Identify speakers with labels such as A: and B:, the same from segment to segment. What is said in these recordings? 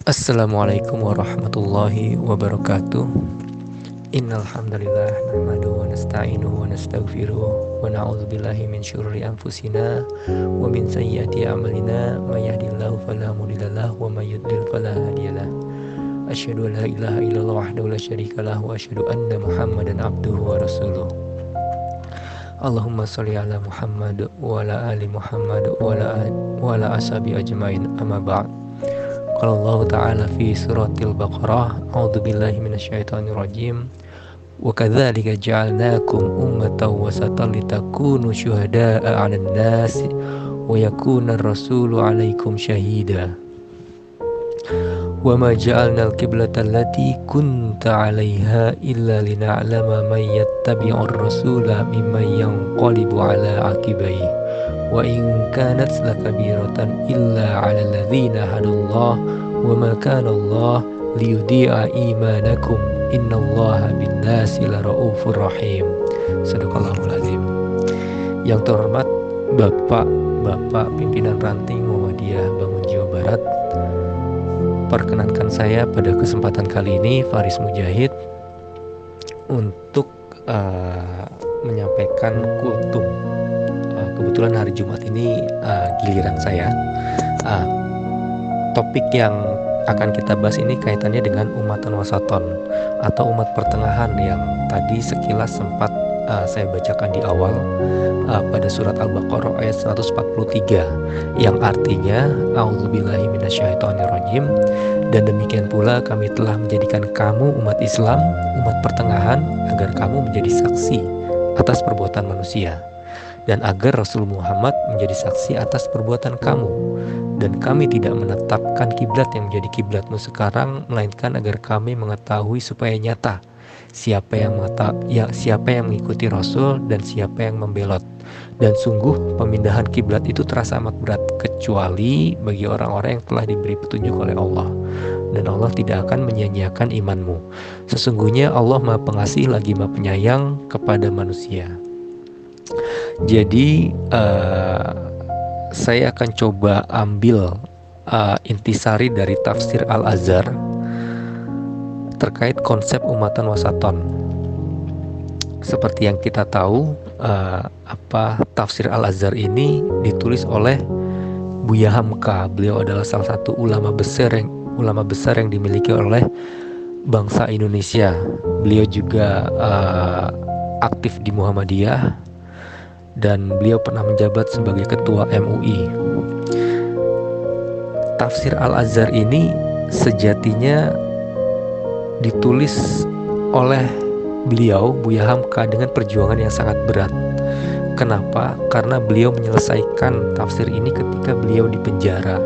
A: Assalamualaikum warahmatullahi wabarakatuh. Innal hamdalillah nahmaduhu wa nasta'inuhu wa nastaghfiruh wa na'udzu billahi min syururi anfusina wa min sayyiati a'malina may yahdihillahu fala mudhillalah wa may yudlil fala hadiyalah. Asyhadu an la ilaha illallah wahdahu la syarikalah wa asyhadu anna Muhammadan abduhu wa rasuluh. Allahumma sholli ala Muhammad wa ala ali Muhammad wa ala ashabi ajmain, amma ba'd. Qala Allah Ta'ala fi suratil Baqarah, a'udzu billahi minasyaitonir rajim. Wa kadzalika ja'alnakum ummatan wasatan litakunu syuhada'a 'alan nas wa yakuna ar-rasulu 'alaikum syahida. Wa ma ja'alnal qiblata allati kunta 'alaiha illa lina'lama man yattabi'ur rasula mimman yanqalibu 'ala 'aqibaihi. Wa in kanat lakabiratan illa 'alal ladzina hadallah wa ma kana Allah liyudhi'a imanakum innallaha bin-nasi laraufur rahim. Shadaqallahul azim. Yang terhormat Bapak Pimpinan Ranting Muhammadiyah Bangun Jawa Barat, perkenankan saya pada kesempatan kali ini Faris Mujahid untuk menyampaikan kultum. Kebetulan hari Jumat ini giliran saya. Topik yang akan kita bahas ini kaitannya dengan umatan wasaton atau umat pertengahan yang tadi sekilas sempat saya bacakan di awal pada surat Al-Baqarah ayat 143 yang artinya a'udzubillahi minasyaitonirrajim, dan demikian pula kami telah menjadikan kamu umat Islam, umat pertengahan, agar kamu menjadi saksi atas perbuatan manusia dan agar Rasul Muhammad menjadi saksi atas perbuatan kamu, dan kami tidak menetapkan kiblat yang menjadi kiblatmu sekarang, melainkan agar kami mengetahui supaya nyata siapa yang mengikuti Rasul dan siapa yang membelot. Dan sungguh pemindahan kiblat itu terasa amat berat, kecuali bagi orang-orang yang telah diberi petunjuk oleh Allah, dan Allah tidak akan menyia-nyiakan imanmu. Sesungguhnya Allah Maha Pengasih lagi Maha Penyayang kepada manusia. Jadi saya akan coba ambil intisari dari tafsir Al-Azhar terkait konsep umatan wasaton. Seperti yang kita tahu, tafsir Al-Azhar ini ditulis oleh Buya Hamka. Beliau adalah salah satu ulama besar yang dimiliki oleh bangsa Indonesia. Beliau juga aktif di Muhammadiyah dan beliau pernah menjabat sebagai ketua MUI. Tafsir Al-Azhar ini sejatinya ditulis oleh beliau, Buya Hamka, dengan perjuangan yang sangat berat. Kenapa? Karena beliau menyelesaikan tafsir ini ketika beliau di penjara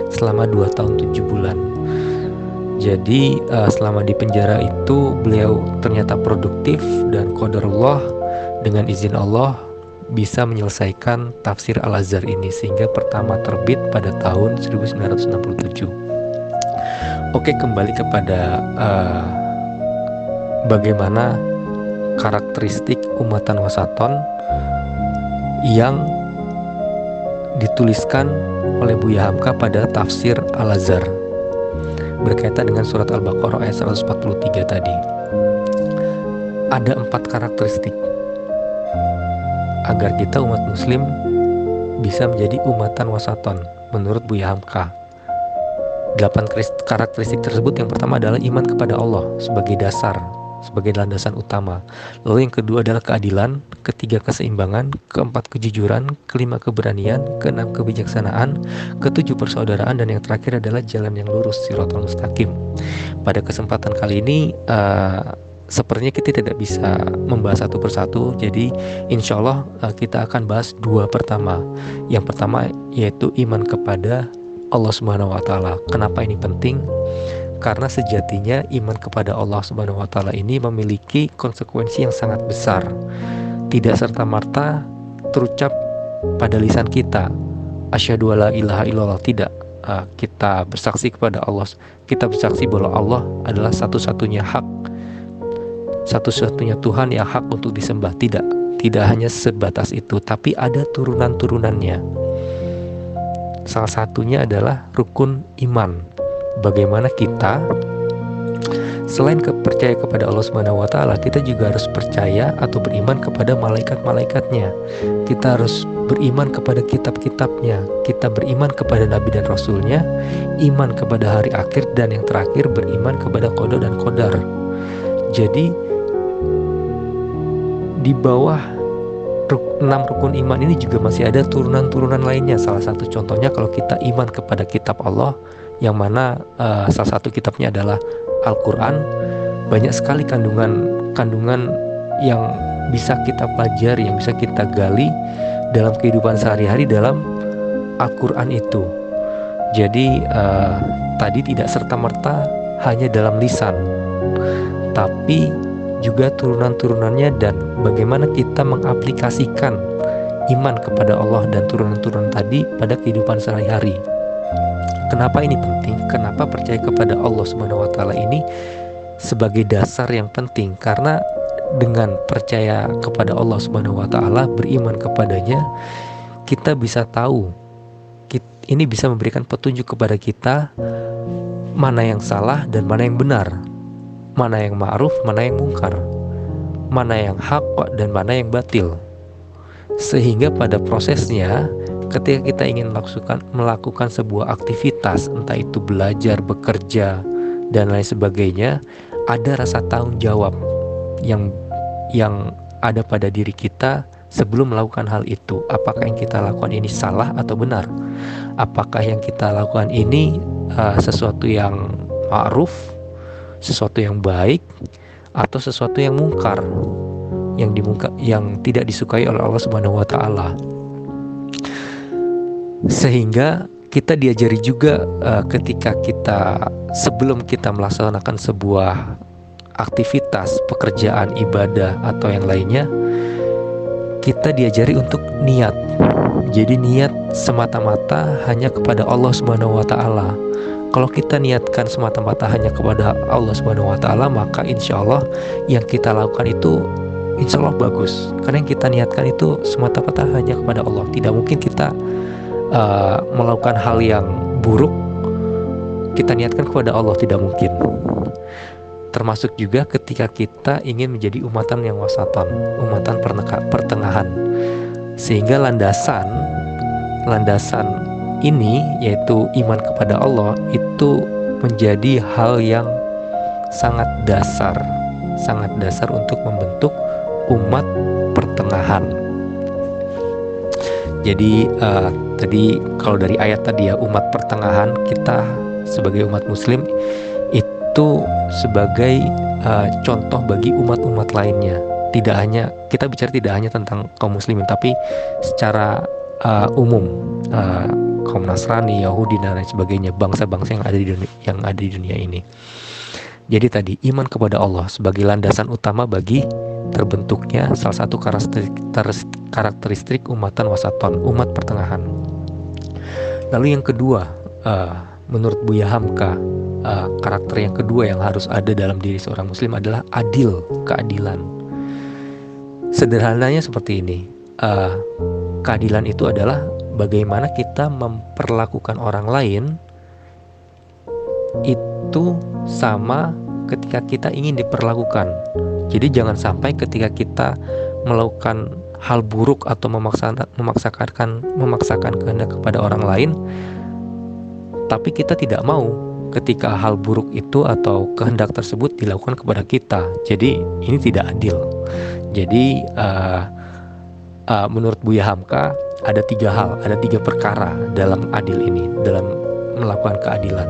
A: selama 2 tahun 7 bulan. Jadi selama di penjara itu beliau ternyata produktif, dan qadarullah, dengan izin Allah, bisa menyelesaikan tafsir Al-Azhar ini sehingga pertama terbit pada tahun 1967. Oke, kembali kepada bagaimana karakteristik umatan wasaton yang dituliskan oleh Buya Hamka pada tafsir Al-Azhar berkaitan dengan surat Al-Baqarah ayat 143 tadi. Ada 4 karakteristik agar kita umat muslim bisa menjadi umatan wasaton menurut Buya Hamka. 8 karakteristik tersebut, yang pertama adalah iman kepada Allah sebagai dasar, sebagai landasan utama. Lalu yang kedua adalah keadilan, ketiga keseimbangan, keempat kejujuran, kelima keberanian, keenam kebijaksanaan, ketujuh persaudaraan, dan yang terakhir adalah jalan yang lurus, shiratal mustaqim. Pada kesempatan kali ini sepertinya kita tidak bisa membahas satu persatu, jadi insya Allah kita akan bahas 2 pertama. Yang pertama yaitu iman kepada Allah Subhanahu wa Ta'ala. Kenapa ini penting? Karena sejatinya iman kepada Allah Subhanahu wa Ta'ala ini memiliki konsekuensi yang sangat besar. Tidak serta-merta terucap pada lisan kita, asyhadu alla ilaha illallah, tidak. Kita bersaksi kepada Allah, kita bersaksi bahwa Allah adalah satu-satunya Tuhan yang hak untuk disembah. Tidak hanya sebatas itu, tapi ada turunan-turunannya. Salah satunya adalah rukun iman. bagaimana kita selain percaya kepada Allah Subhanahu wa taala, kita juga harus percaya atau beriman kepada malaikat-malaikatnya. Kita harus beriman kepada kitab-kitabnya. Kita beriman kepada nabi dan rasulnya, iman kepada hari akhir, dan yang terakhir beriman kepada qada dan qadar. Jadi di bawah 6 rukun iman ini juga masih ada turunan-turunan lainnya. Salah satu contohnya kalau kita iman kepada kitab Allah, yang mana salah satu kitabnya adalah Al-Quran. Banyak sekali kandungan yang bisa kita pelajari, yang bisa kita gali dalam kehidupan sehari-hari dalam Al-Quran itu. Jadi tadi tidak serta-merta hanya dalam lisan, tapi juga turunan-turunannya dan bagaimana kita mengaplikasikan iman kepada Allah dan turunan-turunan tadi pada kehidupan sehari-hari. Kenapa ini penting? Kenapa percaya kepada Allah Subhanahu wa taala ini sebagai dasar yang penting? Karena dengan percaya kepada Allah Subhanahu wa taala, beriman kepadanya, kita bisa tahu, ini bisa memberikan petunjuk kepada kita mana yang salah dan mana yang benar, mana yang ma'ruf, mana yang mungkar, mana yang hak dan mana yang batil. Sehingga pada prosesnya, ketika kita ingin melakukan sebuah aktivitas, entah itu belajar, bekerja, dan lain sebagainya, ada rasa tanggung jawab yang ada pada diri kita sebelum melakukan hal itu. Apakah yang kita lakukan ini salah atau benar? Apakah yang kita lakukan ini sesuatu yang ma'ruf, sesuatu yang baik, atau sesuatu yang mungkar, yang tidak disukai oleh Allah Subhanahu wa taala. Sehingga kita diajari juga ketika sebelum kita melaksanakan sebuah aktivitas, pekerjaan, ibadah, atau yang lainnya, kita diajari untuk niat. Jadi niat semata-mata hanya kepada Allah Subhanahu wa taala. Kalau kita niatkan semata-mata hanya kepada Allah Subhanahu wa taala, maka insya Allah yang kita lakukan itu insya Allah bagus. Karena yang kita niatkan itu semata-mata hanya kepada Allah. Tidak mungkin kita melakukan hal yang buruk kita niatkan kepada Allah, tidak mungkin. Termasuk juga ketika kita ingin menjadi umatan yang wasatan, umatan pertengahan. Sehingga landasan ini, yaitu iman kepada Allah, itu menjadi hal yang sangat dasar untuk membentuk umat pertengahan. Jadi tadi kalau dari ayat tadi ya, umat pertengahan, kita sebagai umat muslim itu sebagai contoh bagi umat-umat lainnya. Kita bicara tidak hanya tentang kaum muslimin, tapi secara umum, kaum Nasrani, Yahudi, dan lain sebagainya, bangsa-bangsa yang ada di dunia ini. Jadi tadi iman kepada Allah sebagai landasan utama bagi terbentuknya salah satu karakteristik umatan wasaton, umat pertengahan. Lalu yang kedua, menurut Buya Hamka, karakter yang kedua yang harus ada dalam diri seorang muslim adalah adil, keadilan. Sederhananya seperti ini, keadilan itu adalah bagaimana kita memperlakukan orang lain itu sama ketika kita ingin diperlakukan. Jadi jangan sampai ketika kita melakukan hal buruk atau memaksakan kehendak kepada orang lain, tapi kita tidak mau ketika hal buruk itu atau kehendak tersebut dilakukan kepada kita. Jadi ini tidak adil. Jadi menurut Buya Hamka ada 3 hal, ada 3 perkara dalam adil ini, dalam melakukan keadilan,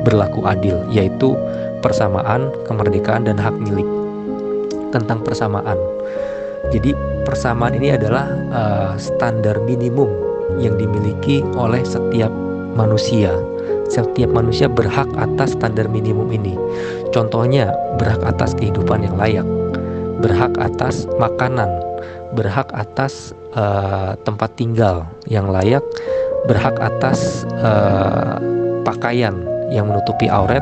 A: berlaku adil, yaitu persamaan, kemerdekaan, dan hak milik. Tentang persamaan, jadi persamaan ini adalah standar minimum yang dimiliki oleh setiap manusia. Setiap manusia berhak atas standar minimum ini. Contohnya, berhak atas kehidupan yang layak, berhak atas makanan, berhak atas tempat tinggal yang layak, berhak atas pakaian yang menutupi aurat,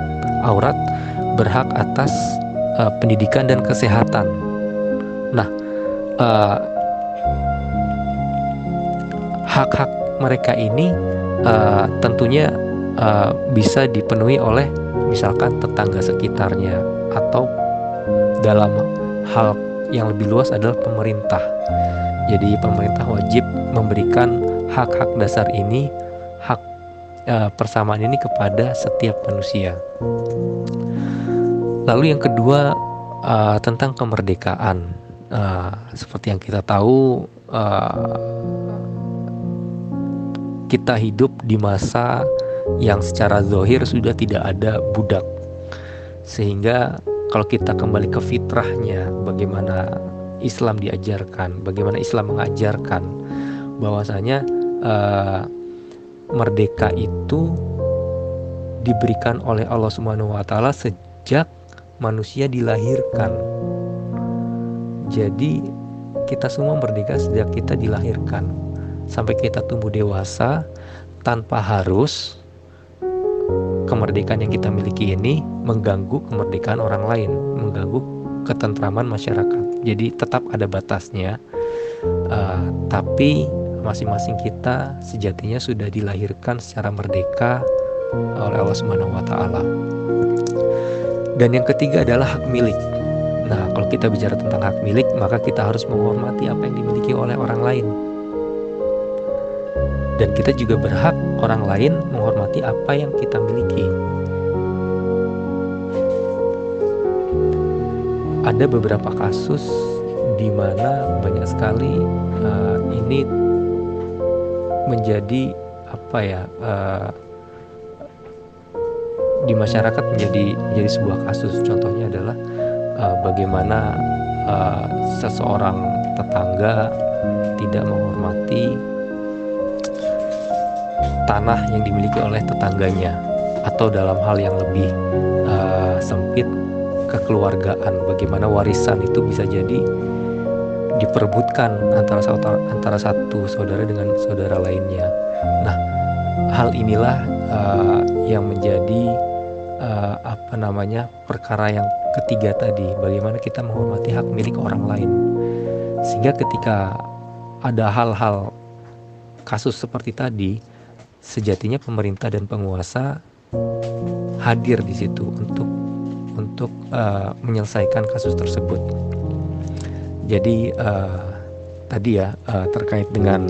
A: berhak atas pendidikan dan kesehatan. Nah, hak-hak mereka ini tentunya bisa dipenuhi oleh misalkan tetangga sekitarnya, atau dalam hal yang lebih luas adalah pemerintah. Jadi pemerintah wajib memberikan hak-hak dasar ini, hak persamaan ini kepada setiap manusia. Lalu yang kedua, tentang kemerdekaan. Seperti yang kita tahu, kita hidup di masa yang secara zahir sudah tidak ada budak. Sehingga kalau kita kembali ke fitrahnya, bagaimana Islam diajarkan, bagaimana Islam mengajarkan bahwasanya merdeka itu diberikan oleh Allah Subhanahu wa taala sejak manusia dilahirkan. Jadi kita semua merdeka sejak kita dilahirkan sampai kita tumbuh dewasa, tanpa harus kemerdekaan yang kita miliki ini mengganggu kemerdekaan orang lain, mengganggu ketentraman masyarakat. Jadi tetap ada batasnya, tapi masing-masing kita sejatinya sudah dilahirkan secara merdeka oleh Allah Subhanahu wa taala. Dan yang ketiga adalah hak milik. Nah, kalau kita bicara tentang hak milik, maka kita harus menghormati apa yang dimiliki oleh orang lain. Dan kita juga berhak orang lain menghormati apa yang kita miliki. Ada beberapa kasus di mana banyak sekali ini menjadi di masyarakat menjadi sebuah kasus. Contohnya adalah bagaimana seseorang tetangga tidak menghormati tanah yang dimiliki oleh tetangganya, atau dalam hal yang lebih sempit, kekeluargaan, bagaimana warisan itu bisa jadi diperebutkan antara satu saudara dengan saudara lainnya. Nah, hal inilah yang menjadi perkara yang ketiga tadi, bagaimana kita menghormati hak milik orang lain. Sehingga ketika ada hal-hal kasus seperti tadi, sejatinya pemerintah dan penguasa hadir di situ untuk menyelesaikan kasus tersebut. Jadi tadi terkait dengan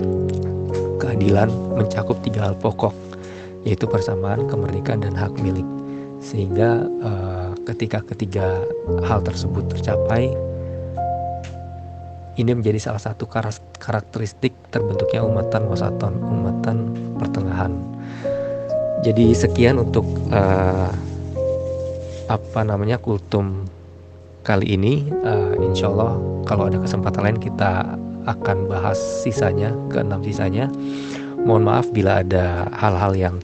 A: keadilan mencakup 3 hal pokok, yaitu persamaan, kemerdekaan, dan hak milik. Sehingga ketika ketiga hal tersebut tercapai, ini menjadi salah satu karakteristik terbentuknya umatan wasaton, umatan pertengahan. Jadi sekian untuk kultum kali ini. Insya Allah kalau ada kesempatan lain kita akan bahas sisanya, ke-6 sisanya. Mohon maaf bila ada hal-hal yang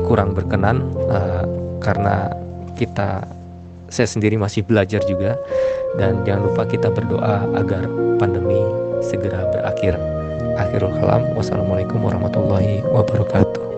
A: kurang berkenan, karena saya sendiri masih belajar juga. Dan jangan lupa kita berdoa agar pandemi segera berakhir. Akhirul kalam, wassalamualaikum warahmatullahi wabarakatuh.